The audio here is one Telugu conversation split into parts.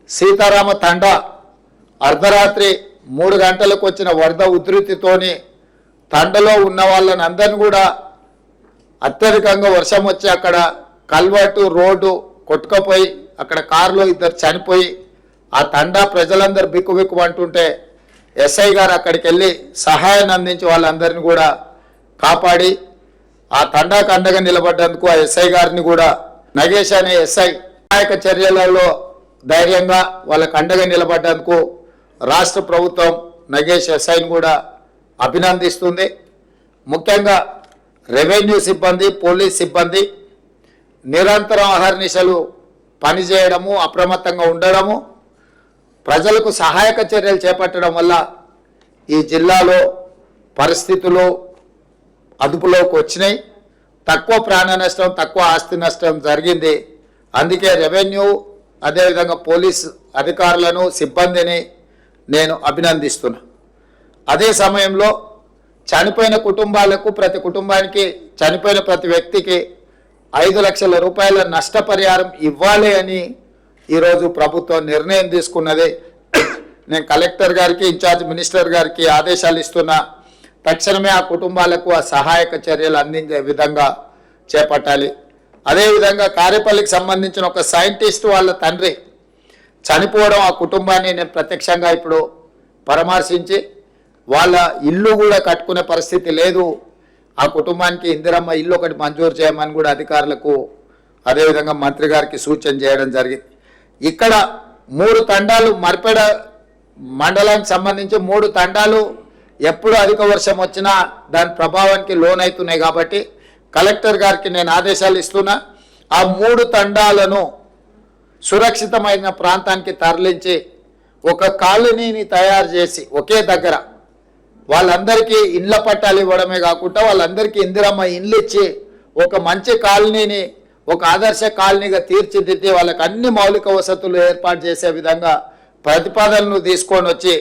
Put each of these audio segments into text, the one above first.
సీతారామ తండా అర్ధరాత్రి 3 గంటలకు వచ్చిన వరద ఉధృతితోని తండలో ఉన్న వాళ్ళని అందరిని కూడా అత్యధికంగా వర్షం వచ్చి అక్కడ కల్వర్టు రోడ్డు కొట్టుకపోయి అక్కడ కారులో 2 చనిపోయి ఆ తండా ప్రజలందరూ బిక్కుబిక్కు అంటుంటే ఎస్ఐ గారు అక్కడికి వెళ్ళి సహాయాన్ని అందించి వాళ్ళందరినీ కూడా కాపాడి ఆ తండాకు అండగా నిలబడ్డందుకు ఆ ఎస్ఐ గారిని కూడా నగేష్ అనే ఎస్ఐ సహాయక చర్యలలో ధైర్యంగా వాళ్ళకు అండగా నిలబడ్డందుకు రాష్ట్ర ప్రభుత్వం నగేష్ ఎస్ఐని కూడా అభినందిస్తుంది. ముఖ్యంగా రెవెన్యూ సిబ్బంది, పోలీస్ సిబ్బంది నిరంతరం అహర్నిశలు పనిచేయడము, అప్రమత్తంగా ఉండడము, ప్రజలకు సహాయక చర్యలు చేపట్టడం వల్ల ఈ జిల్లాలో పరిస్థితులు అదుపులోకి వచ్చినాయి. తక్కువ ప్రాణ నష్టం, తక్కువ ఆస్తి నష్టం జరిగింది. అందుకే రెవెన్యూ అదేవిధంగా పోలీస్ అధికారులను, సిబ్బందిని నేను అభినందిస్తున్నా. అదే సమయంలో చనిపోయిన కుటుంబాలకు, ప్రతి కుటుంబానికి, చనిపోయిన ప్రతి వ్యక్తికి 5 లక్షల రూపాయల నష్టపరిహారం ఇవ్వాలి అని ఈరోజు ప్రభుత్వం నిర్ణయం తీసుకున్నది. నేను కలెక్టర్ గారికి, ఇన్ఛార్జ్ మినిస్టర్ గారికి ఆదేశాలు ఇస్తున్నా. తక్షణమే ఆ కుటుంబాలకు ఆ సహాయక చర్యలు అందించే విధంగా చేపట్టాలి. అదేవిధంగా కారేపల్లికి సంబంధించిన ఒక సైంటిస్ట్ వాళ్ళ తండ్రి చనిపోవడం, ఆ కుటుంబాన్ని నేను ప్రత్యక్షంగా ఇప్పుడు పరామర్శించి వాళ్ళ ఇల్లు కూడా కట్టుకునే పరిస్థితి లేదు, ఆ కుటుంబానికి ఇందిరమ్మ ఇల్లు ఒకటి మంజూరు చేయమని కూడా అధికారులకు అదేవిధంగా మంత్రి గారికి సూచన చేయడం జరిగింది. ఇక్కడ 3 తండాలు, మర్పేడ మండలానికి సంబంధించి 3 తండాలు ఎప్పుడు అధిక వర్షం వచ్చినా దాని ప్రభావానికి లోనవుతున్నాయి. కాబట్టి కలెక్టర్ గారికి నేను ఆదేశాలు ఇస్తున్నా. ఆ 3 తండాలను సురక్షితమైన ప్రాంతానికి తరలించి ఒక కాలనీని తయారు చేసి ఒకే దగ్గర వాళ్ళందరికీ ఇండ్ల పట్టాలు ఇవ్వడమే కాకుండా వాళ్ళందరికీ ఇందిరమ్మ ఇండ్లు ఇచ్చి ఒక మంచి కాలనీని ఒక ఆదర్శ కాలనీగా తీర్చిదిద్ది వాళ్ళకి అన్ని మౌలిక వసతులు ఏర్పాటు చేసే విధంగా ప్రతిపాదనలు తీసుకొని వచ్చి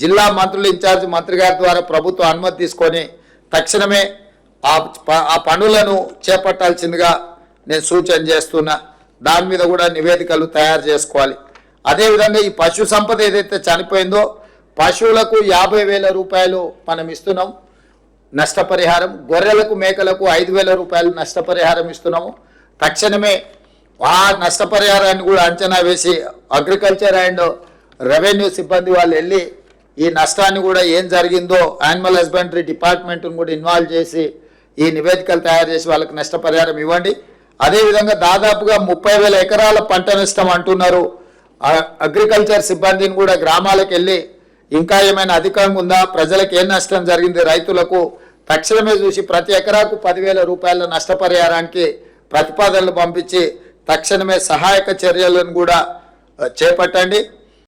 జిల్లా మంత్రులు, ఇన్ఛార్జ్ మంత్రి గారి ద్వారా ప్రభుత్వం అనుమతి తీసుకొని తక్షణమే ఆ పనులను చేపట్టాల్సిందిగా నేను సూచన చేస్తున్నా. దాని మీద కూడా నివేదికలు తయారు చేసుకోవాలి. అదేవిధంగా ఈ పశు సంపద ఏదైతే చనిపోయిందో పశువులకు 50,000 రూపాయలు మనం ఇస్తున్నాం నష్టపరిహారం, గొర్రెలకు, మేకలకు 5,000 రూపాయలు నష్టపరిహారం ఇస్తున్నాము. తక్షణమే ఆ నష్టపరిహారాన్ని కూడా అంచనా వేసి అగ్రికల్చర్ అండ్ రెవెన్యూ సిబ్బంది వాళ్ళు వెళ్ళి ఈ నష్టాన్ని కూడా ఏం జరిగిందో యానిమల్ హస్బెండరీ డిపార్ట్మెంట్ను కూడా ఇన్వాల్వ్ చేసి ఈ నివేదికలు తయారు చేసి వాళ్ళకి నష్టపరిహారం ఇవ్వండి. అదేవిధంగా దాదాపుగా 30,000 ఎకరాల పంట నష్టం అంటున్నారు. అగ్రికల్చర్ సిబ్బందిని కూడా గ్రామాలకు వెళ్ళి ఇంకా ఏమైనా అధికంగా ఉందా, ప్రజలకు ఏం నష్టం జరిగింది, రైతులకు తక్షణమే చూసి ప్రతి ఎకరాకు 10,000 రూపాయల నష్టపరిహారానికి ప్రతిపాదనలు పంపించి తక్షణమే సహాయక చర్యలను కూడా చేపట్టండి.